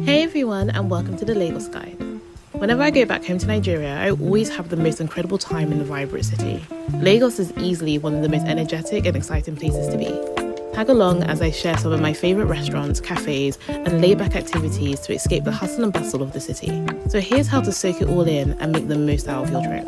Hey everyone, and welcome to the Lagos Guide. Whenever I go back home to Nigeria, I always have the most incredible time in the vibrant city. Lagos is easily one of the most energetic and exciting places to be. Tag along as I share some of my favourite restaurants, cafes, and laid-back activities to escape the hustle and bustle of the city. So here's how to soak it all in and make the most out of your trip.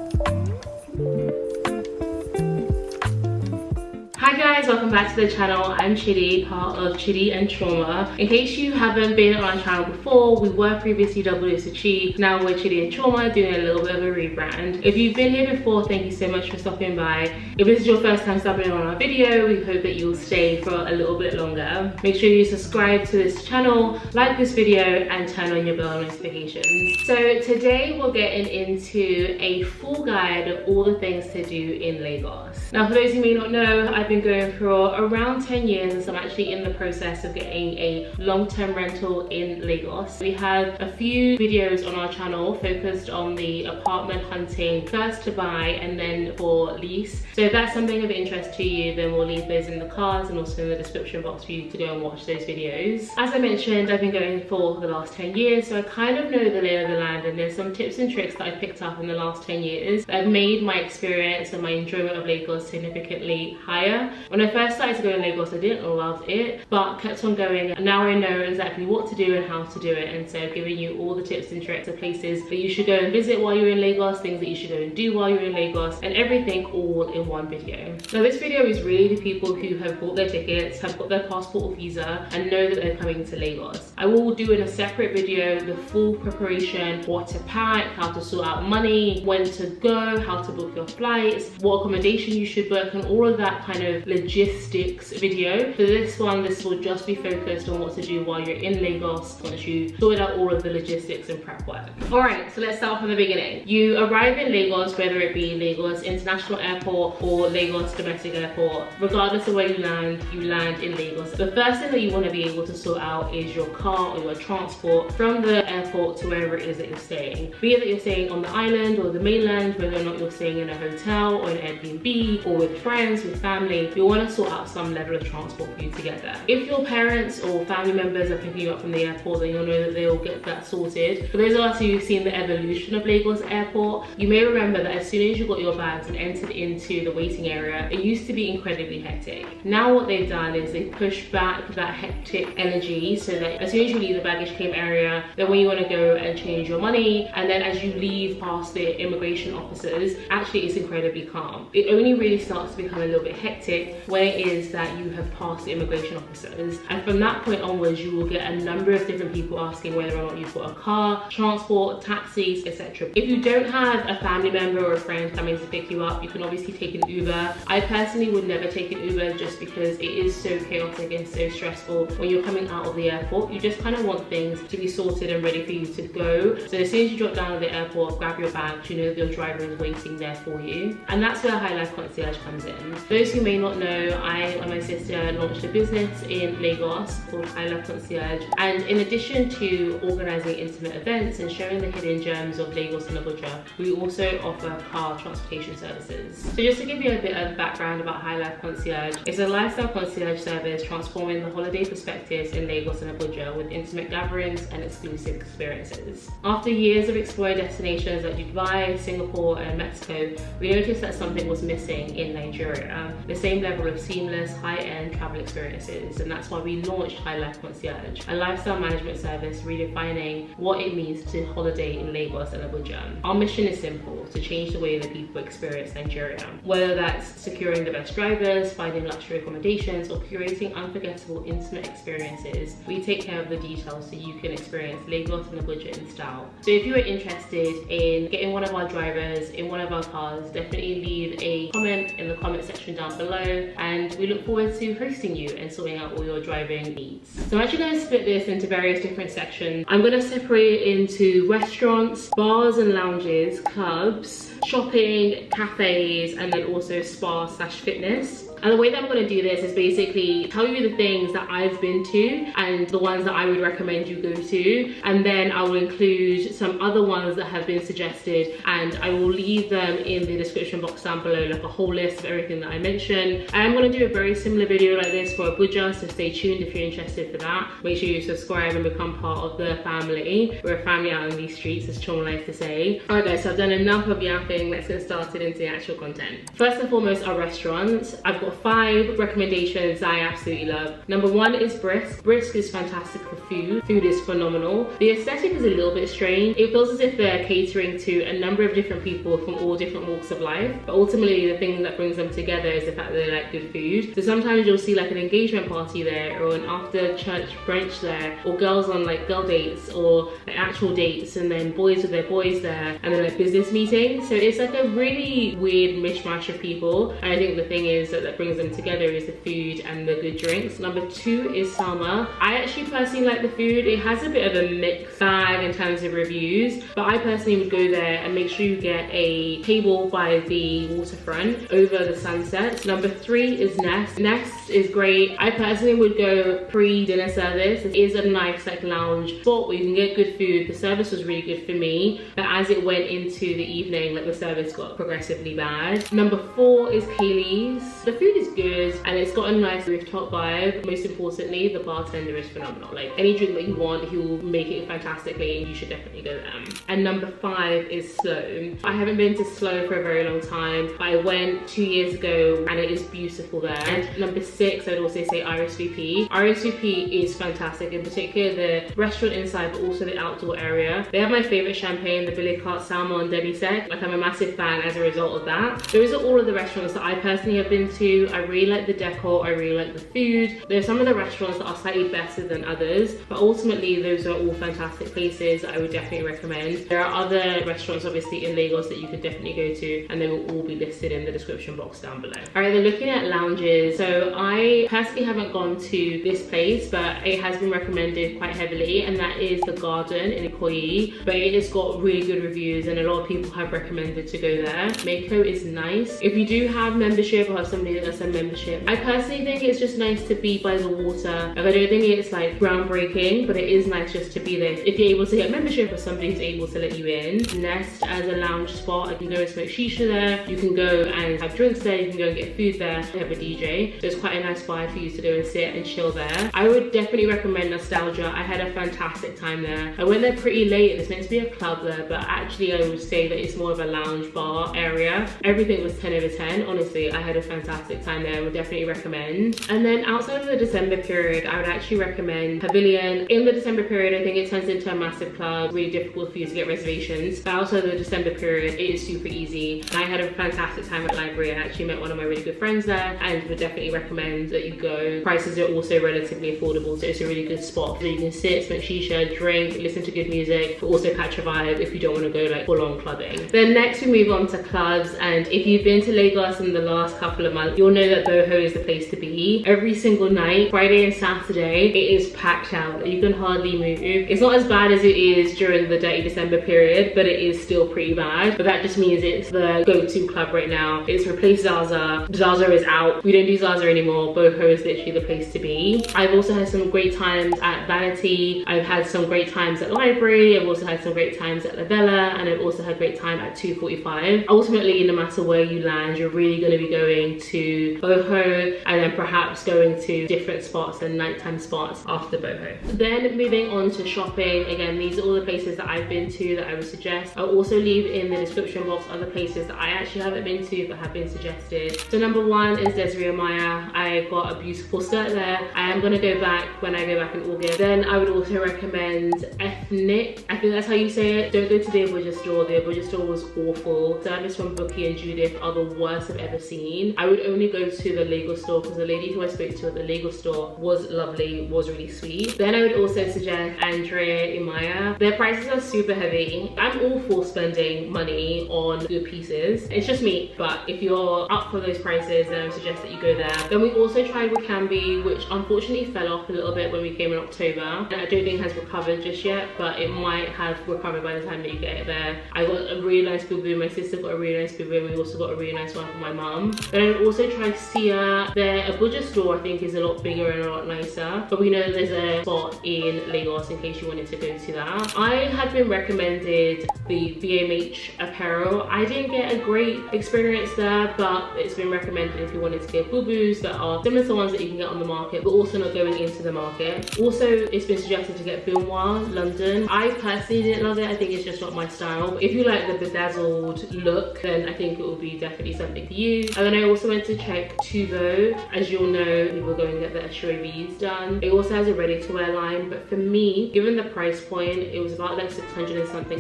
Hi guys, welcome back to the channel. I'm Chidi, part of Chidi and Chioma. In case you haven't been on our channel before, we were previously WSG. Now we're Chidi and Chioma, doing a little bit of a rebrand. If you've been here before, thank you so much for stopping by. If this is your first time stopping on our video, we hope that you'll stay for a little bit longer. Make sure you subscribe to this channel, like this video, and turn on your bell notifications. So today we're getting into a full guide of all the things to do in Lagos. Now for those who may not know, I've been going for around 10 years, and so I'm actually in the process of getting a long-term rental in Lagos. We have a few videos on our channel focused on the apartment hunting, first to buy and then for lease. So if that's something of interest to you, then we'll leave those in the cards and also in the description box for you to go and watch those videos. As I mentioned, I've been going for the last 10 years, so I kind of know the lay of the land, and there's some tips and tricks that I picked up in the last 10 years that have made my experience and my enjoyment of Lagos significantly higher. When I first started to go in Lagos, I didn't love it, but kept on going, and now I know exactly what to do and how to do it. And so I've given you all the tips and tricks of places that you should go and visit while you're in Lagos, things that you should go and do while you're in Lagos, and everything all in one video. Now this video is really the people who have bought their tickets, have got their passport or visa, and know that they're coming to Lagos. I will do in a separate video the full preparation, what to pack, how to sort out money, when to go, how to book your flights, what accommodation you should book, and all of that kind of logistics video. For this one, this will just be focused on what to do while you're in Lagos once you sort out all of the logistics and prep work. Alright, so let's start from the beginning. You arrive in Lagos, whether it be Lagos International Airport or Lagos Domestic Airport. Regardless of where you land in Lagos. The first thing that you want to be able to sort out is your car or your transport from the airport to wherever it is that you're staying. Be it that you're staying on the island or the mainland, whether or not you're staying in a hotel or an Airbnb or with friends, with family, you want to sort out some level of transport for you to get there. If your parents or family members are picking you up from the airport, then you'll know that they'll get that sorted. For those of us who've seen the evolution of Lagos Airport, you may remember that as soon as you got your bags and entered into the waiting area, it used to be incredibly hectic. Now what they've done is they've pushed back that hectic energy so that as soon as you leave the baggage claim area, then when you want to go and change your money, and then as you leave past the immigration officers, actually it's incredibly calm. It only really starts to become a little bit hectic when it is that you have passed the immigration officers, and from that point onwards you will get a number of different people asking whether or not you've got a car, transport, taxis, etc. If you don't have a family member or a friend coming to pick you up, you can obviously take an Uber. I personally would never take an Uber just because it is so chaotic and so stressful when you're coming out of the airport. You just kind of want things to be sorted and ready for you to go. So as soon as you drop down at the airport, grab your bags, you know that your driver is waiting there for you. And that's where High Life Concierge comes in. Those who may not know, I and my sister launched a business in Lagos called High Life Concierge, and in addition to organising intimate events and showing the hidden gems of Lagos and Abuja, we also offer car transportation services. So just to give you a bit of background about High Life Concierge, it's a lifestyle concierge service transforming the holiday perspectives in Lagos and Abuja with intimate gatherings and exclusive experiences. After years of exploring destinations like Dubai, Singapore and Mexico, we noticed that something was missing in Nigeria, the same level of seamless, high-end travel experiences, and that's why we launched High Life Concierge, a lifestyle management service redefining what it means to holiday in Lagos and Abuja. Our mission is simple: to change the way that people experience Nigeria. Whether that's securing the best drivers, finding luxury accommodations, or curating unforgettable intimate experiences, we take care of the details so you can experience Lagos and Abuja in style. So if you are interested in getting one of our drivers in one of our cars, definitely leave a comment in the comment section down below, and we look forward to hosting you and sorting out all your driving needs. So I'm actually going to split this into various different sections. I'm going to separate it into restaurants, bars and lounges, clubs, shopping, cafes, and then also spa/fitness. And the way that I'm going to do this is basically tell you the things that I've been to and the ones that I would recommend you go to, and then I will include some other ones that have been suggested, and I will leave them in the description box down below, like a whole list of everything that I mentioned. I am going to do a very similar video like this for Abuja, so stay tuned if you're interested for that. Make sure you subscribe and become part of the family. We're a family out in these streets, as Chioma likes to say. Alright guys, so I've done enough of yapping. Let's get started into the actual content. First and foremost are restaurants. I've got 5 recommendations that I absolutely love. Number 1 is Brisk. Brisk is fantastic for food. Food is phenomenal. The aesthetic is a little bit strange. It feels as if they're catering to a number of different people from all different walks of life, but ultimately the thing that brings them together is the fact that they like good food. So sometimes you'll see like an engagement party there, or an after church brunch there, or girls on like girl dates, or like actual dates, and then boys with their boys there, and then like business meetings. So it's like a really weird mishmash of people, and I think the thing is that brings them together is the food and the good drinks. Number 2 is Salma. I actually personally like the food. It has a bit of a mixed bag in terms of reviews, but I personally would go there and make sure you get a table by the waterfront over the sunset. Number 3 is Nest. Nest is great. I personally would go pre-dinner service. It is a nice like lounge spot where you can get good food. The service was really good for me, but as it went into the evening, like the service got progressively bad. Number 4 is Kaylee's. The food is good and it's got a nice rooftop vibe. Most importantly, the bartender is phenomenal. Like any drink that you want, he will make it fantastically, and you should definitely go there. And number 5 is Slow. I haven't been to Slow for a very long time, but I went 2 years ago and it is beautiful there. And number 6, I'd also say RSVP. RSVP is fantastic, in particular the restaurant inside, but also the outdoor area. They have my favorite champagne, the Billy Cart Salmon Delisec. Like I'm a massive fan as a result of that. Those are all of the restaurants that I personally have been to. I really like the decor, I really like the food. There's some of the restaurants that are slightly better than others, but ultimately those are all fantastic places that I would definitely recommend. There are other restaurants obviously in Lagos that you could definitely go to, and they will all be listed in the description box down below. Alright, then looking at lounges. So I personally haven't gone to this place, but it has been recommended quite heavily, and that is the Garden in Ikoyi. But it has got really good reviews and a lot of people have recommended to go there. Mako is nice. If you do have membership or have somebody that does a membership, I personally think it's just nice to be by the water. Like I don't think it's like groundbreaking, but it is nice just to be there. If you're able to get membership or somebody's able to let you in. Nest as a lounge spot, I can go and smoke shisha there. You can go and have drinks there. You can go and get food there. They have a DJ. So it's quite a nice spot for you to go and sit and chill there. I would definitely recommend Nostalgia. I had a fantastic time there. I went there pretty late and it's meant to be a club there, but actually I would say that it's more of a lounge bar area. Everything was 10 over 10. Honestly, I had a fantastic time there. I would definitely recommend. And then outside of the December period, I would actually recommend Pavilion. In the December period, I think it turns into a massive club. Really difficult for you to get reservations. But outside of the December period, it is super easy. And I had a fantastic time at Library. I actually met one of my really good friends there, and would definitely recommend that you go. Prices are also relatively affordable, so it's a really good spot. So you can sit, smoke shisha, drink, listen to good music, but also catch a vibe if you don't want to go like full-on clubbing. Then next we move on to clubs, and if you've been to Lagos in the last couple of months, you'll know that Boho is the place to be. Every single night, Friday and Saturday, it is packed out. You can hardly move. It's not as bad as it is during the dirty December period, but it is still pretty bad. But that just means it's the go-to club right now. It's replaced Zaza. Zaza is out. We don't do Zaza anymore. Boho is literally the place to be. I've also had some great times at Vanity. I've had some great times at Library. I've also had some great times at La Vella, and I've also had great time at 245. Ultimately, no matter where you land, you're really going to be going to Boho, and then perhaps going to different spots and nighttime spots after Boho. Then moving on to shopping. Again, these are all the places that I've been to that I would suggest. I'll also leave in the description box other places that I actually haven't been to but have been suggested. So number 1 is Desiree Maya. I got a beautiful skirt there. I am going to go back when I go back in August. Then I would also recommend Ethnic. I think that's how you say it. Don't go to the Abuja store. The Abuja store was awful. Service from Bookie and Judith are the worst I've ever seen. I would only go to the Lagos store because the lady who I spoke to at the Lagos store was lovely, was really sweet. Then I would also suggest Andrea Imaya. Their prices are super heavy. I'm all for spending money on good pieces. It's just me, but if you're up for those prices, then I would suggest that you go there. Then we also tried Wakambi, which unfortunately fell off a little bit when we came in October. And I don't think has recovered just yet, but it might have recovered by the time that you get it there. I got a really nice boo-boo. My sister got a really nice boo-boo, and we also got a really nice one for my mum. Then I would also Tricia. Their Abuja store I think is a lot bigger and a lot nicer, but we know there's a spot in Lagos in case you wanted to go to that. I had been recommended the BMH apparel. I didn't get a great experience there, but it's been recommended if you wanted to get boo-boos that are similar to ones that you can get on the market, but also not going into the market. Also, it's been suggested to get Benoit London. I personally didn't love it. I think it's just not my style. If you like the bedazzled look, then I think it will be definitely something for you. And then I also went to check Tubo. As you'll know, people go and get their SUVs done. It also has a ready-to-wear line, but for me, given the price point, it was about like $600 and something.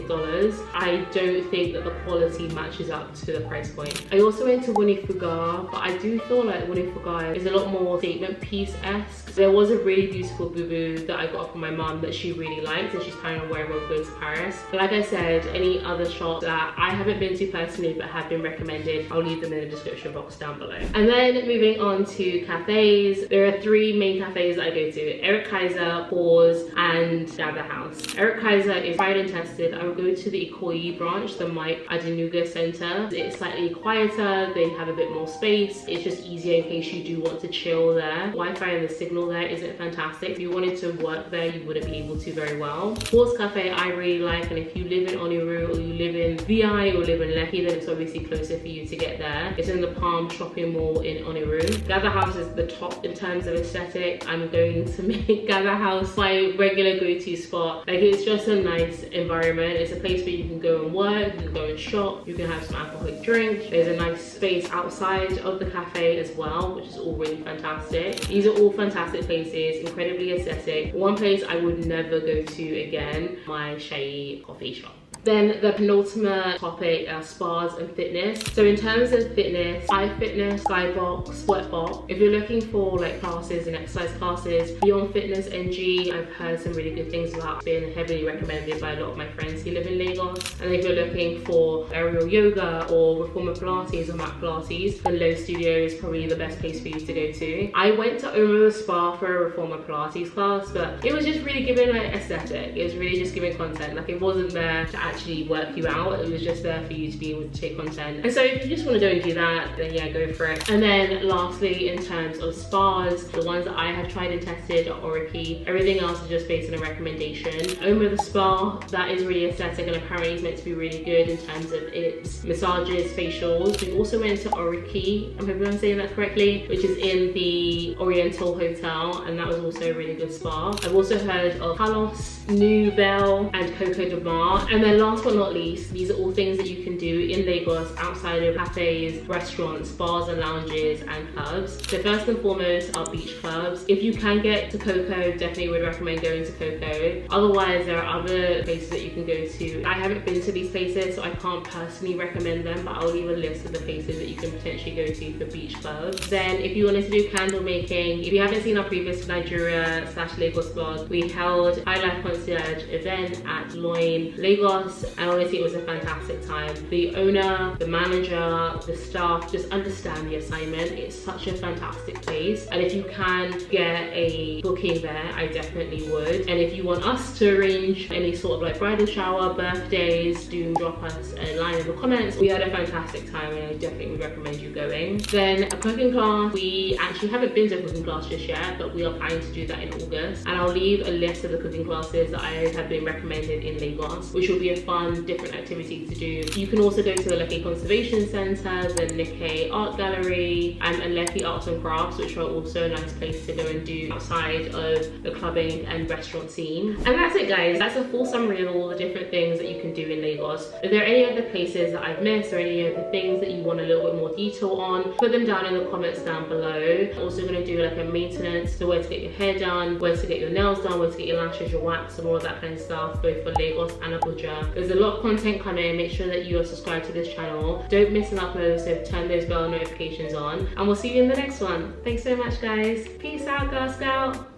I don't think that the quality matches up to the price point. I also went to Winnie Fugar, but I do feel like Winnie Fugar is a lot more statement piece-esque. There was a really beautiful boo-boo that I got from my mum that she really liked, and she's planning on wearing when we go to Paris. But like I said, any other shops that I haven't been to personally but have been recommended, I'll leave them in the description box down below. And then moving on to cafes, there are 3 main cafes that I go to: Eric Kaiser, Pause, and Gather House. Eric Kaiser is tried and tested. I would go to the Ikoyi branch, the Mike Adenuga Center. It's slightly quieter, they have a bit more space. It's just easier in case you do want to chill there. Wi-Fi and the signal there isn't fantastic. If you wanted to work there, you wouldn't be able to very well. Pause Cafe I really like, and if you live in Oniru or you live in VI or live in Lekki, then it's obviously closer for you to get there. It's in the Palm Shopping Mall in Oniru. Gather House is the top in terms of aesthetic. I'm going to make Gather House my regular go-to spot. Like, it's just a nice environment. It's a place where you can go and work, you can go and shop, you can have some alcoholic drink. There's a nice space outside of the cafe as well, which is all really fantastic. These are all fantastic places, incredibly aesthetic. One place I would never go to again, my Shai coffee shop. Then the penultimate topic are spas and fitness. So in terms of fitness, iFitness, Skybox, Sweatbox. If you're looking for like classes and exercise classes, Beyond Fitness NG, I've heard some really good things about. It's been heavily recommended by a lot of my friends who live in Lagos. And if you're looking for aerial yoga or reformer Pilates or mat Pilates, then Low Studio is probably the best place for you to go to. I went to Oma Spa for a reformer Pilates class, but it was just really giving like aesthetic. It was really just giving content. Like, it wasn't there to actually work you out. It was just there for you to be able to take content. And so if you just want to go and do that, then yeah, go for it. And then lastly, in terms of spas, the ones that I have tried and tested are Oriki. Everything else is just based on a recommendation. Oma the Spa, that is really aesthetic and apparently it's meant to be really good in terms of its massages, facials. We also went to Oriki, I'm hoping I'm saying that correctly, which is in the Oriental Hotel, and that was also a really good spa. I've also heard of Palos, New Bell, and Coco de Mar. And then last but not least, these are all things that you can do in Lagos outside of cafes, restaurants, bars and lounges and clubs. So first and foremost are beach clubs. If you can get to Coco, definitely would recommend going to Coco. Otherwise, there are other places that you can go to. I haven't been to these places, so I can't personally recommend them, but I'll leave a list of the places that you can potentially go to for beach clubs. Then if you wanted to do candle making, if you haven't seen our previous Nigeria/Lagos vlog, we held High Life Concierge event at Loin, Lagos, and honestly it was a fantastic time. The owner, the manager, the staff just understand the assignment. It's such a fantastic place, and if you can get a booking there, I definitely would. And if you want us to arrange any sort of like bridal shower, birthdays, do drop us a line in the comments. We had a fantastic time and I definitely would recommend you going. Then a cooking class, we actually haven't been to a cooking class just yet, but we are planning to do that in August, and I'll leave a list of the cooking classes that I have been recommended in Lagos, which will be a fun, different activity to do. You can also go to the Lekki Conservation Centre, the Nikkei Art Gallery, and Lekki Arts and Crafts, which are also a nice place to go and do outside of the clubbing and restaurant scene. And that's it, guys. That's a full summary of all the different things that you can do in Lagos. If there are any other places that I've missed or any other things that you want a little bit more detail on, put them down in the comments down below. I'm also going to do like a maintenance, so where to get your hair done, where to get your nails done, where to get your lashes, your wax, and all of that kind of stuff, both for Lagos and Abuja. There's a lot of content coming. Make sure that you are subscribed to this channel. Don't miss an upload, so turn those bell notifications on, and we'll see you in the next one. Thanks so much, guys. Peace out, Girl Scout.